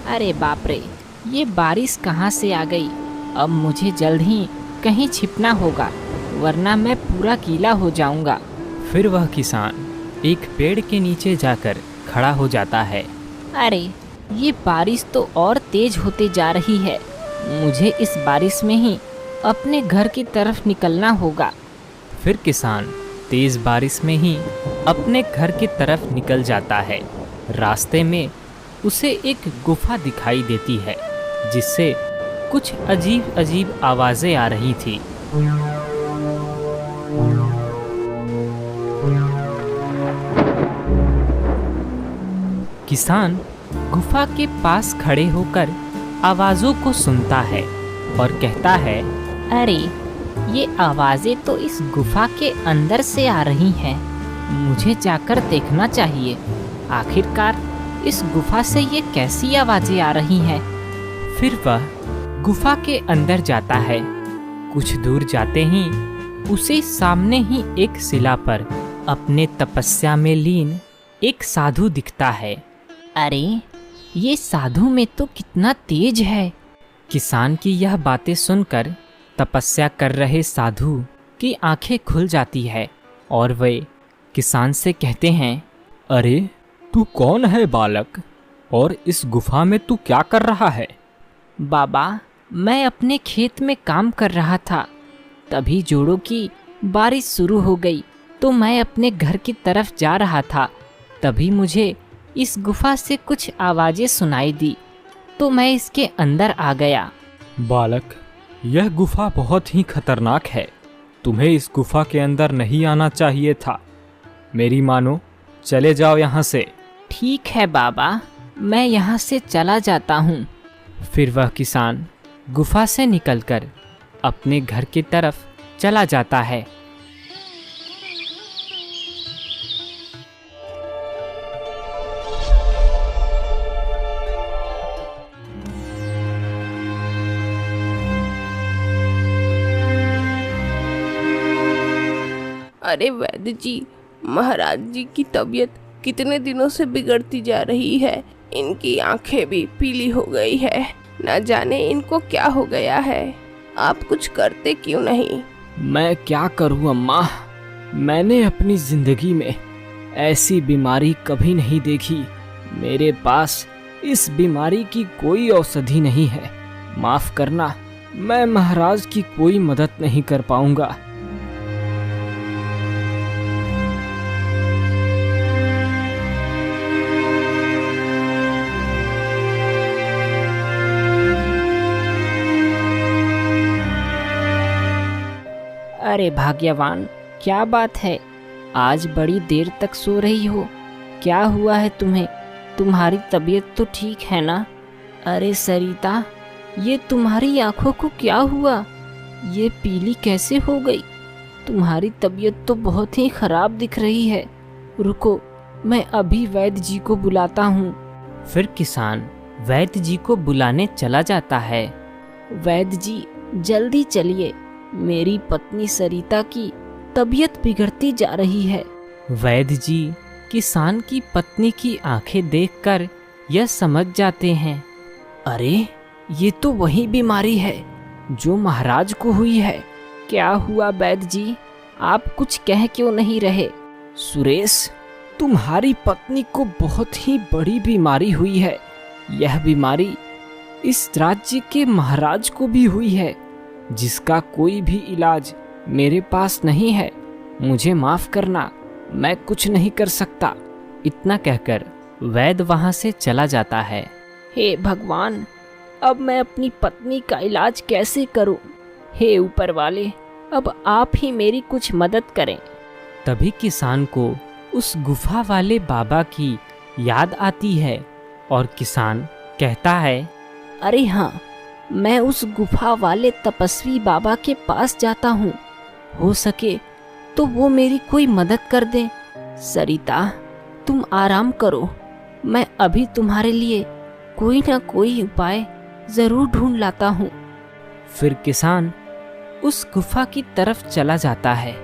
अरे बाप रे, ये बारिश कहाँ से आ गई। अब मुझे जल्द ही कहीं छिपना होगा, वरना मैं पूरा गीला हो जाऊंगा। फिर वह किसान एक पेड़ के नीचे जाकर खड़ा हो जाता है। अरे ये बारिश तो और तेज होते जा रही है। मुझे इस बारिश में ही अपने घर की तरफ निकलना होगा। फिर किसान तेज बारिश में ही अपने घर की तरफ निकल जाता है। रास्ते में उसे एक गुफा दिखाई देती है, जिससे कुछ अजीब अजीब आवाज़ें आ रही थी। किसान गुफा के पास खड़े होकर आवाज़ों को सुनता है और कहता है, अरे ये आवाज़ें तो इस गुफा के अंदर से आ रही हैं। मुझे जाकर देखना चाहिए, आखिरकार इस गुफा से ये कैसी आवाज़ें आ रही हैं। फिर वह गुफा के अंदर जाता है। कुछ दूर जाते ही उसे सामने ही एक शिला पर अपने तपस्या में लीन एक साधु दिखता है। अरे ये साधु में तो कितना तेज है। किसान की यह बातें सुनकर तपस्या कर रहे साधु की आंखें खुल जाती है और वे किसान से कहते हैं, अरे तू कौन है बालक, और इस गुफा में तू क्या कर रहा है? बाबा, मैं अपने खेत में काम कर रहा था, तभी जोड़ों की बारिश शुरू हो गई तो मैं अपने घर की तरफ जा रहा था। तभी मुझे इस गुफा से कुछ आवाज़ें सुनाई दी तो मैं इसके अंदर आ गया। बालक, यह गुफा बहुत ही खतरनाक है। तुम्हें इस गुफा के अंदर नहीं आना चाहिए था। मेरी मानो, चले जाओ यहाँ से। ठीक है बाबा, मैं यहाँ से चला जाता हूँ। फिर वह किसान गुफा से निकलकर अपने घर की तरफ चला जाता है। अरे वैद्य जी, महाराज जी की तबीयत कितने दिनों से बिगड़ती जा रही है। इनकी आंखें भी पीली हो गई है। न जाने इनको क्या हो गया है। आप कुछ करते क्यों नहीं? मैं क्या करूं अम्मा, मैंने अपनी जिंदगी में ऐसी बीमारी कभी नहीं देखी। मेरे पास इस बीमारी की कोई औषधि नहीं है। माफ करना, मैं महाराज की कोई मदद नहीं कर पाऊंगा। अरे भाग्यवान, क्या बात है, आज बड़ी देर तक सो रही हो। क्या हुआ है तुम्हें? तुम्हारी तबीयत तो ठीक है ना? अरे सरिता, ये तुम्हारी आंखों को क्या हुआ? ये पीली कैसे हो गई? तुम्हारी तबीयत तो बहुत ही खराब दिख रही है। रुको, मैं अभी वैद्य जी को बुलाता हूँ। फिर किसान वैद्य जी को बुलाने चला जाता है। वैद्य जी, जल्दी चलिए, मेरी पत्नी सरिता की तबीयत बिगड़ती जा रही है। वैद्य जी किसान की पत्नी की आंखें देखकर यह समझ जाते हैं, अरे ये तो वही बीमारी है जो महाराज को हुई है। क्या हुआ वैद्य जी, आप कुछ कह क्यों नहीं रहे? सुरेश, तुम्हारी पत्नी को बहुत ही बड़ी बीमारी हुई है। यह बीमारी इस राज्य के महाराज को भी हुई है, जिसका कोई भी इलाज मेरे पास नहीं है। मुझे माफ करना, मैं कुछ नहीं कर सकता। इतना कहकर वैद्य वहां से चला जाता है। हे भगवान, अब मैं अपनी पत्नी का इलाज कैसे करूं? हे ऊपर वाले, अब आप ही मेरी कुछ मदद करें। तभी किसान को उस गुफा वाले बाबा की याद आती है और किसान कहता है, अरे हाँ, मैं उस गुफा वाले तपस्वी बाबा के पास जाता हूँ। हो सके तो वो मेरी कोई मदद कर दे। सरिता, तुम आराम करो, मैं अभी तुम्हारे लिए कोई ना कोई उपाय जरूर ढूंढ लाता हूँ। फिर किसान उस गुफा की तरफ चला जाता है।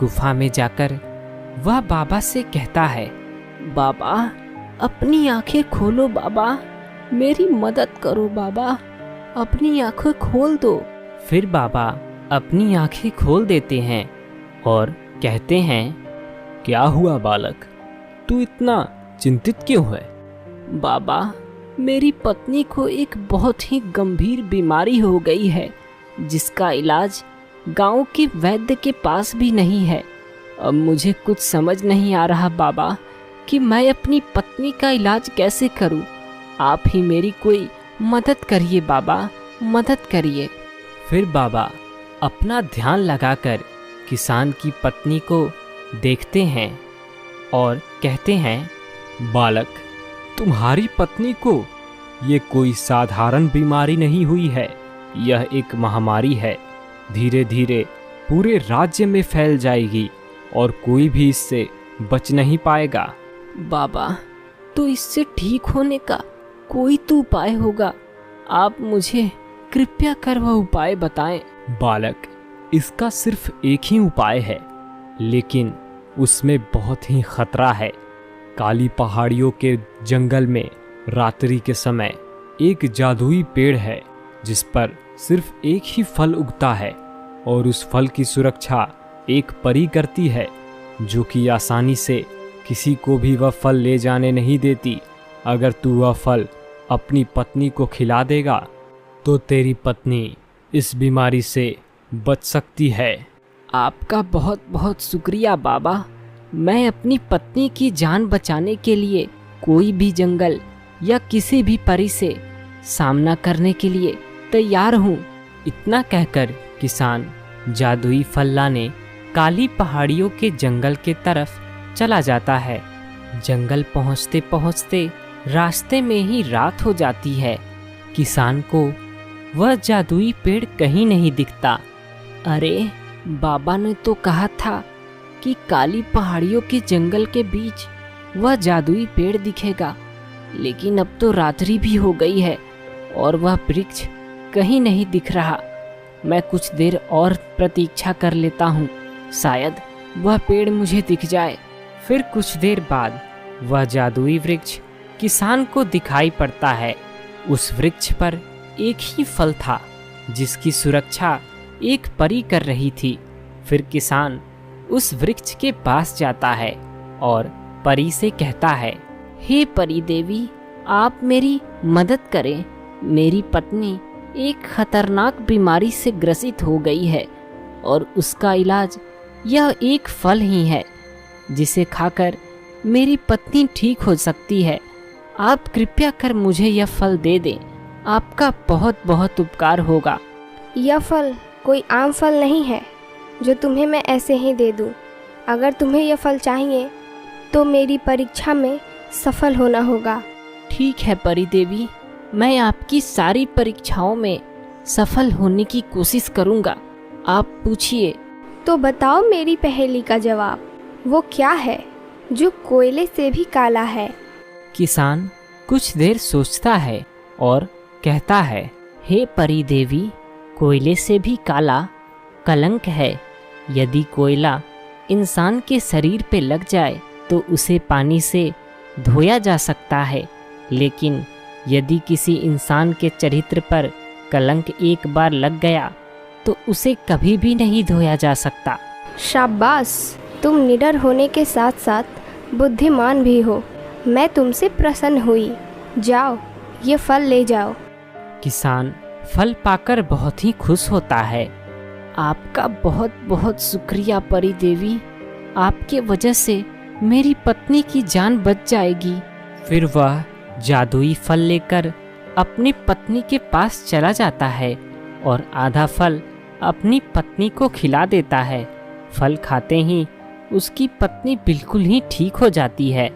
गुफा में जाकर वह बाबा से कहता है, बाबा, अपनी आंखें खोलो बाबा, मेरी मदद करो बाबा, अपनी आंखें खोल दो। फिर बाबा अपनी आंखें खोल देते हैं और कहते हैं, क्या हुआ बालक, तू इतना चिंतित क्यों है? बाबा, मेरी पत्नी को एक बहुत ही गंभीर बीमारी हो गई है, जिसका इलाज गांव के वैद्य के पास भी नहीं है। अब मुझे कुछ समझ नहीं आ रहा बाबा कि मैं अपनी पत्नी का इलाज कैसे करूं। आप ही मेरी कोई मदद करिए बाबा, मदद करिए। फिर बाबा अपना ध्यान लगाकर किसान की पत्नी को देखते हैं और कहते हैं, बालक, तुम्हारी पत्नी को ये कोई साधारण बीमारी नहीं हुई है, यह एक महामारी है। धीरे धीरे पूरे राज्य में फैल जाएगी और कोई भी इससे बच नहीं पाएगा। बाबा, तो इससे ठीक होने का कोई तो उपाय होगा, आप मुझे कृपया कर वह उपाय बताएं। बालक, इसका सिर्फ एक ही उपाय है, लेकिन उसमें बहुत ही खतरा है। काली पहाड़ियों के जंगल में रात्रि के समय एक जादुई पेड़ है जिस पर सिर्फ एक ही फल उगता है और उस फल की सुरक्षा एक परी करती है, जो कि आसानी से किसी को भी वह फल ले जाने नहीं देती। अगर तू वह फल अपनी पत्नी को खिला देगा तो तेरी पत्नी इस बीमारी से बच सकती है। आपका बहुत बहुत शुक्रिया बाबा। मैं अपनी पत्नी की जान बचाने के लिए कोई भी जंगल या किसी भी परी से सामना करने के लिए तैयार हूँ। इतना कहकर किसान जादुई फल लाने काली पहाड़ियों के जंगल के तरफ चला जाता है। जंगल पहुँचते पहुँचते रास्ते में ही रात हो जाती है। किसान को वह जादुई पेड़ कहीं नहीं दिखता। अरे, बाबा ने तो कहा था कि काली पहाड़ियों के जंगल के बीच वह जादुई पेड़ दिखेगा, लेकिन अब तो रात्रि भी हो गई है और वह वृक्ष कहीं नहीं दिख रहा। मैं कुछ देर और प्रतीक्षा कर लेता हूँ, शायद वह पेड़ मुझे दिख जाए। फिर कुछ देर बाद वह जादुई वृक्ष किसान को दिखाई पड़ता है। उस वृक्ष पर एक ही फल था जिसकी सुरक्षा एक परी कर रही थी। फिर किसान उस वृक्ष के पास जाता है और परी से कहता है, हे परी देवी, आप मेरी मदद करें। मेरी पत्नी एक खतरनाक बीमारी से ग्रसित हो गई है और उसका इलाज यह एक फल ही है, जिसे खाकर मेरी पत्नी ठीक हो सकती है। आप कृपया कर मुझे यह फल दे दें, आपका बहुत बहुत उपकार होगा। यह फल कोई आम फल नहीं है जो तुम्हें मैं ऐसे ही दे दूं। अगर तुम्हें यह फल चाहिए तो मेरी परीक्षा में सफल होना होगा। ठीक है परी देवी, मैं आपकी सारी परीक्षाओं में सफल होने की कोशिश करूंगा। आप पूछिए। तो बताओ मेरी पहेली का जवाब, वो क्या है जो कोयले से भी काला है? किसान कुछ देर सोचता है और कहता है, हे परी देवी, कोयले से भी काला कलंक है। यदि कोयला इंसान के शरीर पे लग जाए तो उसे पानी से धोया जा सकता है, लेकिन यदि किसी इंसान के चरित्र पर कलंक एक बार लग गया तो उसे कभी भी नहीं धोया जा सकता। शाबाश, तुम निडर होने के साथ साथ बुद्धिमान भी हो। मैं तुमसे प्रसन्न हुई। जाओ, ये फल ले जाओ। किसान फल पाकर बहुत ही खुश होता है। आपका बहुत बहुत शुक्रिया परी देवी, आपके वजह से मेरी पत्नी की जान बच जाएगी। फिर वह जादुई फल लेकर अपनी पत्नी के पास चला जाता है और आधा फल अपनी पत्नी को खिला देता है। फल खाते ही उसकी पत्नी बिल्कुल ही ठीक हो जाती है।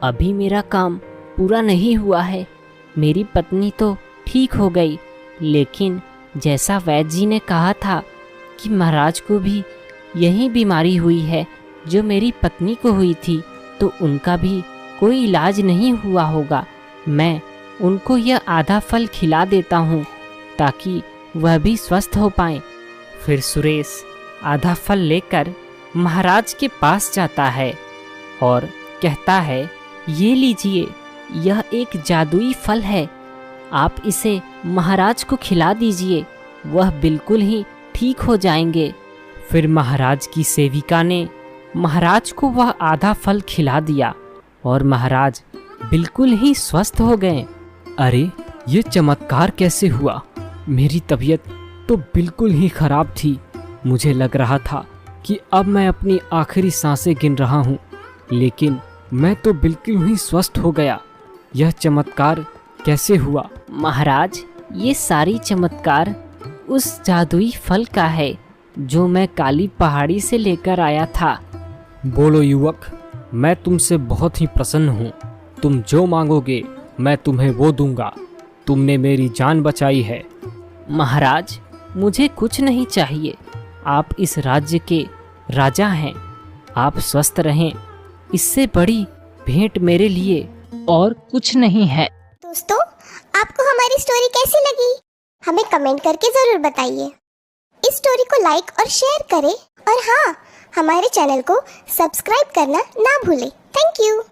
अभी मेरा काम पूरा नहीं हुआ है, मेरी पत्नी तो ठीक हो गई, लेकिन जैसा वैद्य जी ने कहा था कि महाराज को भी यही बीमारी हुई है जो मेरी पत्नी को हुई थी, तो उनका भी कोई इलाज नहीं हुआ होगा। मैं उनको यह आधा फल खिला देता हूँ ताकि वह भी स्वस्थ हो पाएं। फिर सुरेश आधा फल लेकर महाराज के पास जाता है और कहता है, ये लीजिए, यह एक जादुई फल है आप इसे महाराज को खिला दीजिए, वह बिल्कुल ही ठीक हो जाएंगे। फिर महाराज की सेविका ने महाराज को वह आधा फल खिला दिया और महाराज बिल्कुल ही स्वस्थ हो गए। अरे ये चमत्कार कैसे हुआ? मेरी तबीयत तो बिल्कुल ही खराब थी। मुझे लग रहा था कि अब मैं अपनी आखिरी सांसें गिन रहा हूँ, लेकिन मैं तो बिल्कुल ही स्वस्थ हो गया। यह चमत्कार कैसे हुआ? महाराज, ये सारी चमत्कार उस जादुई फल का है जो मैं काली पहाड़ी से लेकर आया था। बोलो युवक, मैं तुमसे बहुत ही प्रसन्न हूँ। तुम जो मांगोगे मैं तुम्हें वो दूंगा। तुमने मेरी जान बचाई है। महाराज, मुझे कुछ नहीं चाहिए। आप इस राज्य के राजा हैं। आप स्वस्थ रहें, इससे बड़ी भेंट मेरे लिए और कुछ नहीं है। दोस्तों, आपको हमारी स्टोरी कैसी लगी? हमें कमेंट करके ज़रूर बताइए। इस स्टोरी को लाइक और शेयर करें और हाँ, हमारे चैनल को सब्सक्राइब करना ना भूलें। Thank you.